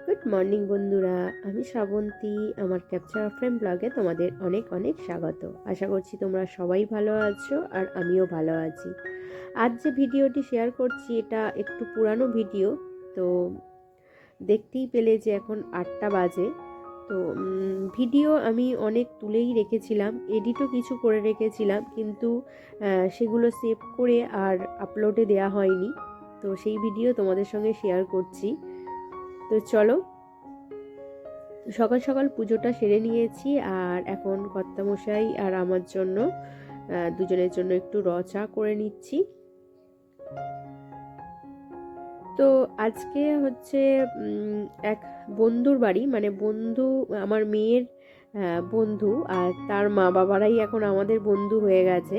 Good morning বন্ধুরা, আমি শ্রাবন্তী। আমার ক্যাপচার ফ্রেম ব্লগে তোমাদের অনেক অনেক স্বাগত। আশা করছি তোমরা সবাই ভালো আছো আর আমিও ভালো আছি। আজ যে ভিডিওটি শেয়ার করছি এটা একটু পুরানো ভিডিও, তো দেখতেই পেলে যে এখন 8টা বাজে। তো ভিডিও আমি অনেক তুলেই রেখেছিলাম, এডিটও কিছু করে রেখেছিলাম, কিন্তু সেগুলো সেভ করে আর আপলোডে দেওয়া হয়নি। তো সেই ভিডিও তোমাদের সঙ্গে শেয়ার করছি। তো চলো, সকাল সকাল পুজোটা সেরে নিয়েছি আর এখন কর্তামশাই আর আমার জন্য দুজনের জন্য একটু চা করে নিচ্ছি। তো আজকে হচ্ছে এক বন্ধুর বাড়ি, মানে বন্ধু, আমার মেয়ের বন্ধু, আর তার মা বাবারাই এখন আমাদের বন্ধু হয়ে গেছে।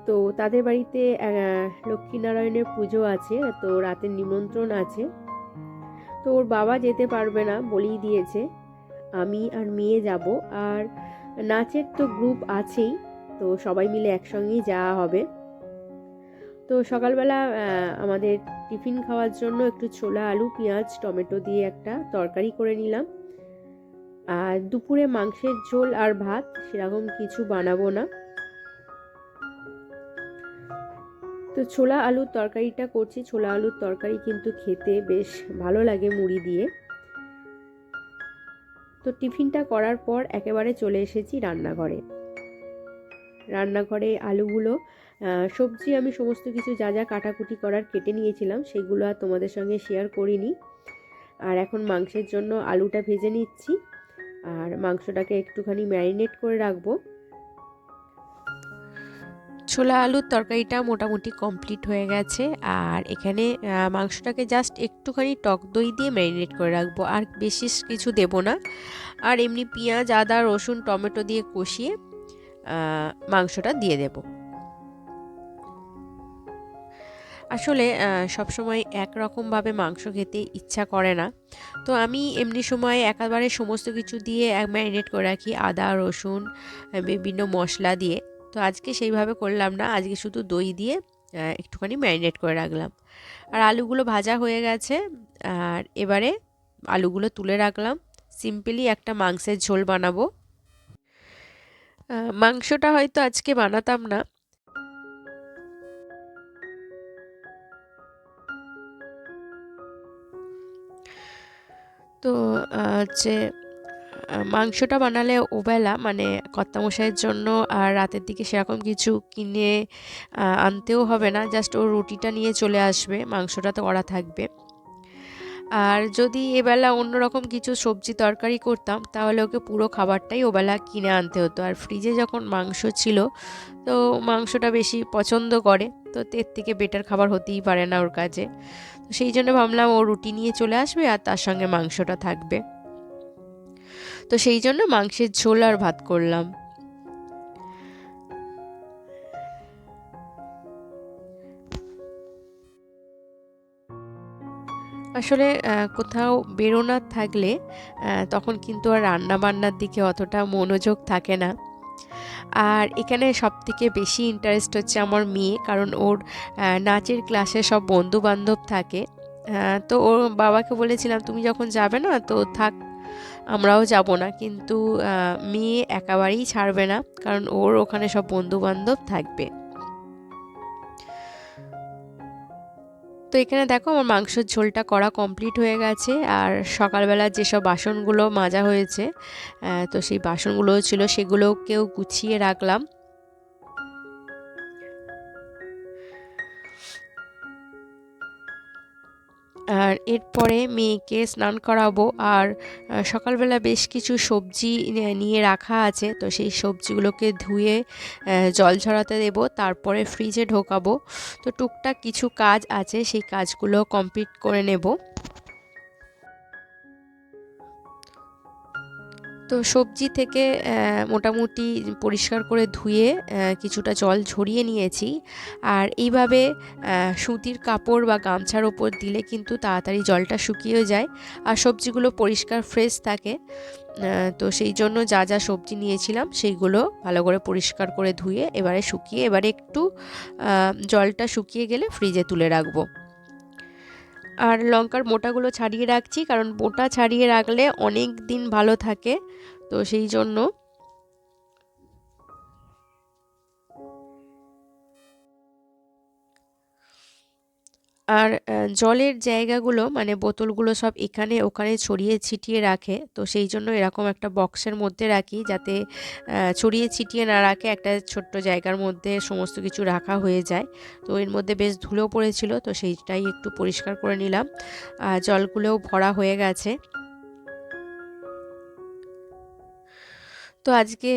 তো তাদের বাড়িতে লক্ষ্মীনারায়ণের পুজো আছে, তো রাতের নিমন্ত্রণ আছে। তো ওর বাবা যেতে পারবে না, বলেই দিয়েছে আমি আর মেয়ে যাব। আর নাচের তো গ্রুপ আছেই, তো সবাই মিলে একসঙ্গেই যাওয়া হবে। তো সকালবেলা আমাদের টিফিন খাওয়ার জন্য একটু ছোলা, আলু, পেঁয়াজ, টমেটো দিয়ে একটা তরকারি করে নিলাম। আর দুপুরে মাংসের ঝোল আর ভাত, সেরকম কিছু বানাবো না। তো ছোলা আলুর তরকারিটা করছি। ছোলা আলুর তরকারি কিন্তু খেতে বেশ ভালো লাগে মুড়ি দিয়ে। তো টিফিনটা করার পর একেবারে চলে এসেছি রান্নাঘরে আলুগুলো, সবজি আমি সমস্ত কিছু যা যা কাটাকুটি করার কেটে নিয়েছিলাম, সেগুলো আর তোমাদের সঙ্গে শেয়ার করিনি। আর এখন মাংসের জন্য আলুটা ভেজে নিচ্ছি আর মাংসটাকে একটুখানি ম্যারিনেট করে রাখবো। ছোলা আলুর তরকারিটা মোটামুটি কমপ্লিট হয়ে গেছে। আর এখানে মাংসটাকে জাস্ট একটুখানি টক দই দিয়ে ম্যারিনেট করে রাখবো, আর বেশি কিছু দেব না। আর এমনি পেঁয়াজ, আদা, রসুন, টমেটো দিয়ে কষিয়ে মাংসটা দিয়ে দেব। আসলে সবসময় একরকমভাবে মাংস খেতে ইচ্ছা করে না, তো আমি এমনি সময় একেবারে সমস্ত কিছু দিয়ে ম্যারিনেট করে রাখি, আদা, রসুন, বিভিন্ন মশলা দিয়ে। তো আজকে সেইভাবে করলাম না, আজকে শুধু দই দিয়ে একটুখানি ম্যারিনেট করে রাখলাম। আর আলুগুলো ভাজা হয়ে গেছে, আর এবারে আলুগুলো তুলে রাখলাম। সিম্পলি একটা মাংসের ঝোল বানাবো। মাংসটা হয়তো আজকে বানাতাম না, তো হচ্ছে মাংসটা বানালে ওবেলা, মানে কর্তামশাইয়ের জন্য আর রাতের দিকে সেরকম কিছু কিনে আনতেও হবে না, জাস্ট ও রুটিটা নিয়ে চলে আসবে, মাংসটা তো করা থাকবে। আর যদি এবেলা অন্যরকম কিছু সবজি তরকারি করতাম, তাহলে ওকে পুরো খাবারটাই ওবেলা কিনে আনতে হতো। আর ফ্রিজে যখন মাংস ছিল, তো মাংসটা বেশি পছন্দ করে, তো এর থেকে বেটার খাবার হতেই পারে না ওর কাছে। তো সেই জন্য ভাবলাম ও রুটি নিয়ে চলে আসবে আর তার সঙ্গে মাংসটা থাকবে। তো সেই জন্য মাংসের ঝোল আর ভাত করলাম। আসলে কোথাও বেরোনোর থাকলে তখন কিন্তু আর রান্না বান্নার দিকে অতটা মনোযোগ থাকে না। আর এখানে সবথেকে বেশি ইন্টারেস্ট হচ্ছে আমার মেয়ে, কারণ ওর নাচের ক্লাসে সব বন্ধু বান্ধব থাকে। তো ওর বাবাকে বলেছিলাম তুমি যখন যাবে না তো থাক, আমরাও যাব না, কিন্তু মেয়ে একেবারেই ছাড়বে না, কারণ ওর ওখানে সব বন্ধু বান্ধব থাকবে। তো এখানে দেখো আমার মাংসের ঝোলটা করা কমপ্লিট হয়ে গেছে। আর সকালবেলা যেসব বাসনগুলো মাজা হয়েছে, তো সেই বাসনগুলোও ছিল, সেগুলোকেও গুছিয়ে রাখলাম। আর এরপরে মেয়েকে স্নান করাবো। আর সকালবেলা বেশ কিছু সবজি নিয়ে রাখা আছে, তো সেই সবজিগুলোকে ধুয়ে জল ঝরাতে দেবো, তারপরে ফ্রিজে ঢোকাবো। তো টুকটাক কিছু কাজ আছে, সেই কাজগুলো কমপ্লিট করে নেব। তো সবজি থেকে মোটামুটি পরিষ্কার করে ধুয়ে কিছুটা জল ঝরিয়ে নিয়েছি। আর এইভাবে সুতির কাপড় বা গামছার ওপর দিলে কিন্তু তাড়াতাড়ি জলটা শুকিয়ে যায় আর সবজিগুলো পরিষ্কার ফ্রেশ থাকে। তো সেই জন্য যা যা সবজি নিয়েছিলাম সেইগুলো ভালো করে পরিষ্কার করে ধুয়ে এবারে একটু জলটা শুকিয়ে গেলে ফ্রিজে তুলে রাখবো। আর লঙ্কার মোটাগুলো ছাড়িয়ে রাখছি, কারণ মোটা ছাড়িয়ে রাখলে অনেক দিন ভালো থাকে, তো সেই জন্য। আর জলের জায়গাগুলো মানে বোতলগুলো সব এখানে ওখানে ছড়িয়ে ছিটিয়ে রাখে, তো সেই জন্য এরকম একটা বক্সের মধ্যে রাখি, যাতে ছড়িয়ে ছিটিয়ে না রাখে, একটা ছোট্ট জায়গার মধ্যে সমস্ত কিছু রাখা হয়ে যায়। তো এর মধ্যে বেশ ধুলো পড়েছিল, তো সেইটাই একটু পরিষ্কার করে নিলাম। জলগুলোও ভরা হয়ে গেছে। তো আজকে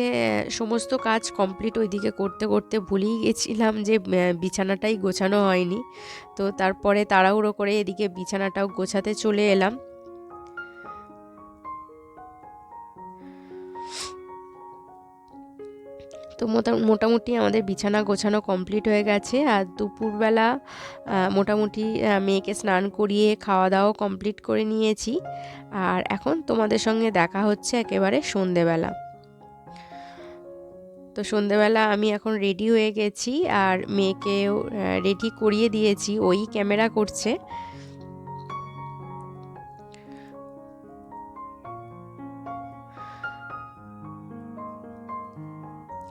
সমস্ত কাজ কমপ্লিট ওইদিকে করতে করতে ভুলেই গেছিলাম যে বিছানাটাই গোছানো হয়নি। তো তারপরে তাড়াহুড়ো করে এদিকে বিছানাটাও গোছাতে চলে এলাম। তো মোটামুটি আমাদের বিছানা গোছানো কমপ্লিট হয়ে গেছে। আর দুপুরবেলা মোটামুটি মেয়েকে স্নান করিয়ে খাওয়া দাওয়া কমপ্লিট করে নিয়েছি। আর এখন তোমাদের সঙ্গে দেখা হচ্ছে একেবারে সন্ধেবেলা। তো সন্ধেবেলা আমি এখন রেডি হয়ে গেছি, আর মেয়েকেও রেডি করিয়ে দিয়েছি, ওই ক্যামেরা করছে।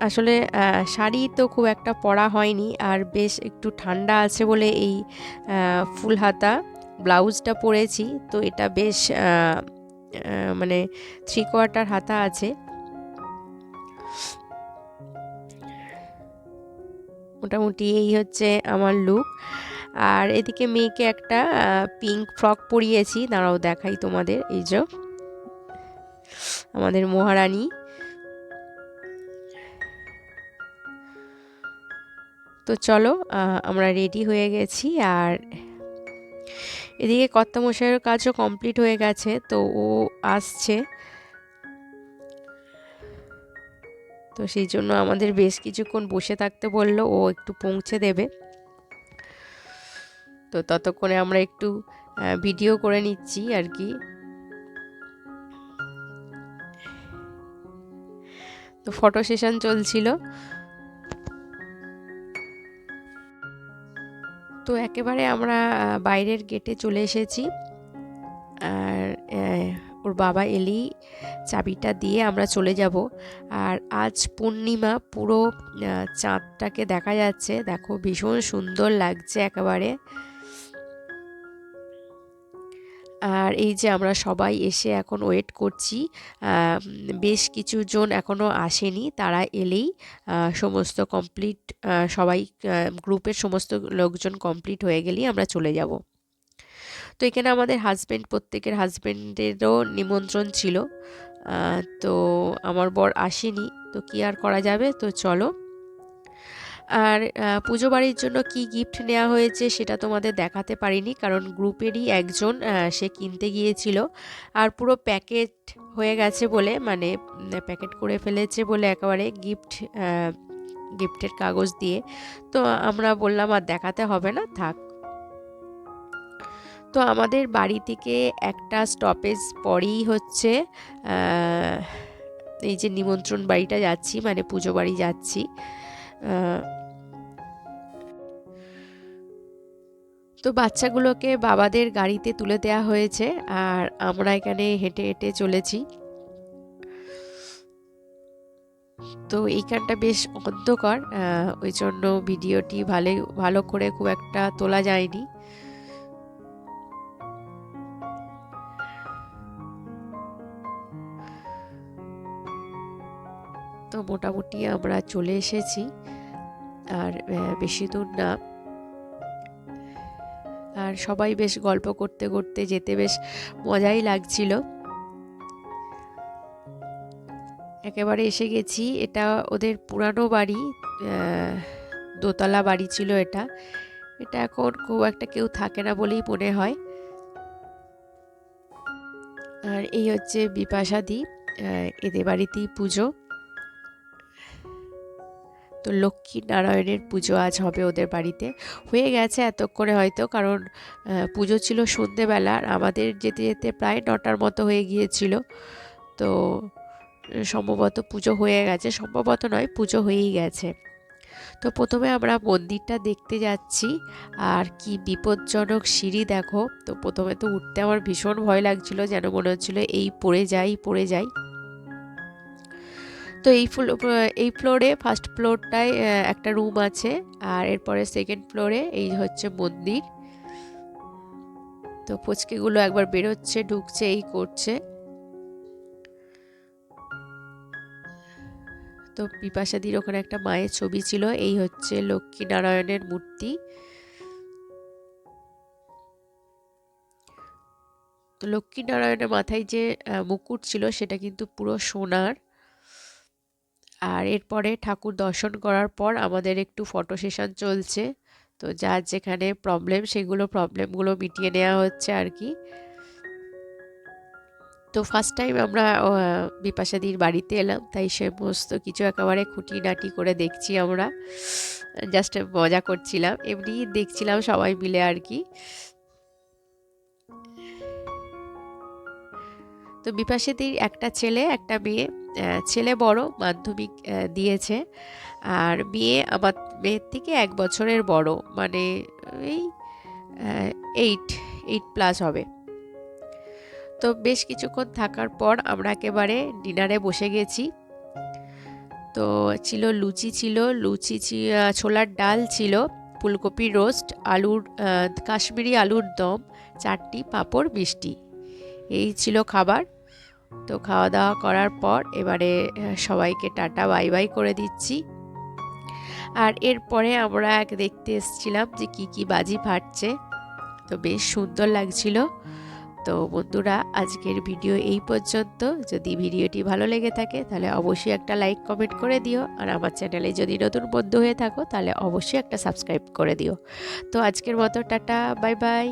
আসলে শাড়ি তো খুব একটা পরা হয়নি, আর বেশ একটু ঠান্ডা আছে বলে এই ফুল হাতা ব্লাউজটা পরেছি। তো এটা বেশ মানে 3/4 হাতা আছে। মোটামুটি এই হচ্ছে আমার লুক। আর এদিকে মেয়েকে একটা পিঙ্ক ফ্রক পরিয়েছি, দাঁড়াও দেখাই তোমাদের। এই যে আমাদের মহারানী। তো চলো, আমরা রেডি হয়ে গেছি। আর এদিকে কর্তামশাইয়ের কাজও কমপ্লিট হয়ে গেছে, তো ও আসছে। তো সেই জন্য আমাদের বেশ কিছুক্ষণ বসে থাকতে বললো, ও একটু পৌঁছে দেবে। তো ততক্ষণে আমরা একটু ভিডিও করে নিচ্ছি আর কি। তো ফটো সেশন চলছিল। তো একেবারে আমরা বাইরের গেটে চলে এসেছি। আর ওর বাবা এলেই চাবিটা দিয়ে আমরা চলে যাব। আর আজ পূর্ণিমা, পুরো চাঁদটাকে দেখা যাচ্ছে, দেখো ভীষণ সুন্দর লাগছে একেবারে। আর এই যে আমরা সবাই এসে এখন ওয়েট করছি, বেশ কিছু জন এখনও আসেনি, তারা এলেই সমস্ত কমপ্লিট, সবাই গ্রুপের সমস্ত লোকজন কমপ্লিট হয়ে গেলেই আমরা চলে যাব। তো এখানে আমাদের প্রত্যেকের হাজব্যান্ডেরও নিমন্ত্রণ ছিল। তো আমার বর আসেনি, তো কি আর করা যাবে। তো চলো। আর পুজো বাড়ির জন্য কি গিফট নেওয়া হয়েছে সেটা তোমাদের দেখাতে পারিনি, কারণ গ্রুপেরই একজন সে কিনতে গিয়েছিল, আর পুরো প্যাকেট হয়ে গেছে বলে, মানে প্যাকেট করে ফেলেছে বলে একেবারে গিফটের কাগজ দিয়ে। তো আমরা বললাম আর দেখাতে হবে না, থাক। তো আমাদের বাড়ি থেকে একটা স্টপেজ পরেই হচ্ছে এই যে নিমন্ত্রণ বাড়িটা যাচ্ছি, মানে পুজো বাড়ি যাচ্ছি। তো বাচ্চাগুলোকে বাবাদের গাড়িতে তুলে দেওয়া হয়েছে, আর আমরা এখানে হেঁটে হেঁটে চলেছি। তো এইখানটা বেশ অন্ধকার, ওই জন্য ভিডিওটি ভালো করে খুব একটা তোলা যায়নি। তো মোটামুটি আমরা চলে এসেছি, আর বেশি দূর না। আর সবাই বেশ গল্প করতে করতে যেতে বেশ মজাই লাগছিল। একেবারে এসে গেছি। এটা ওদের পুরানো বাড়ি, দোতলা বাড়ি ছিল এটা। এটা এখন খুব একটা কেউ থাকে না বলেই মনে হয়। আর এই হচ্ছে বিপাশাদি, এদের বাড়িতেই পুজো। তো লক্ষ্মী নারায়ণের পুজো আজ হবে ওদের বাড়িতে। হয়ে গেছে এতক্ষণে হয়তো, কারণ পুজো ছিল সন্ধেবেলা, আর আমাদের যেতে যেতে প্রায় 9টার মতো হয়ে গিয়েছিল। তো সম্ভবত পুজো হয়ে গেছে, সম্ভবত নয়, পুজো হয়েই গেছে। তো প্রথমে আমরা মন্দিরটা দেখতে যাচ্ছি, আর কি বিপজ্জনক সিঁড়ি দেখো। তো প্রথমে তো উঠতে আমার ভীষণ ভয় লাগছিল, যেন মনে হচ্ছিল এই পড়ে যাই। তো এই ফ্লোরে ফার্স্ট ফ্লোরটায় একটা রুম আছে, আর এরপরে সেকেন্ড ফ্লোরে এই হচ্ছে মন্দির। তো পুচকেগুলো একবার বেরোচ্ছে, ঢুকছে, এই করছে। তো বিপাশাদির ওখানে একটা মায়ের ছবি ছিল, এই হচ্ছে লক্ষ্মী নারায়ণের মূর্তি। তো লক্ষ্মী নারায়ণের মাথায় যে মুকুট ছিল সেটা কিন্তু পুরো সোনার। আর এরপরে ঠাকুর দর্শন করার পর আমাদের একটু ফটো সেশন চলছে। তো যার যেখানে প্রবলেমগুলো মিটিয়ে নেওয়া হচ্ছে আর কি। তো ফার্স্ট টাইম আমরা বিপাশাদির বাড়িতে এলাম, তাই সমস্ত কিছু একেবারে খুঁটিনাটি করে দেখছি আমরা। জাস্ট মজা করছিলাম, এমনি দেখছিলাম সবাই মিলে আর কি। তো বিপাশাদির একটা ছেলে একটা মেয়ে, ছেলে বড়, মাধ্যমিক দিয়েছে, আর মেয়ে আমার মেয়ের থেকে 1 বছরের বড়, মানে এই 8+ হবে। তো বেশ কিছুক্ষণ থাকার পর আমরা একেবারে ডিনারে বসে গেছি। তো ছিল লুচি, ছোলার ডাল ছিল, ফুলকপির রোস্ট, কাশ্মীরি আলুর দম, চাটনি, পাঁপড়, মিষ্টি, এই ছিল খাবার। তো খাওয়া দাওয়া করার পর এবারে সবাইকে টাটা বাই বাই করে দিচ্ছি। আর এরপরে আমরা দেখতে এসেছিলাম যে কি বাজি ফাটছে। তো বেশ সুন্দর লাগছিল। তো বন্ধুরা, আজকের ভিডিও এই পর্যন্ত। যদি ভিডিওটি ভালো লেগে থাকে তাহলে অবশ্যই একটা লাইক কমেন্ট করে দিও, আর আমার চ্যানেলে যদি নতুন বন্ধু হয়ে থাকো তাহলে অবশ্যই একটা সাবস্ক্রাইব করে দিও। তো আজকের মতো টাটা বাই বাই।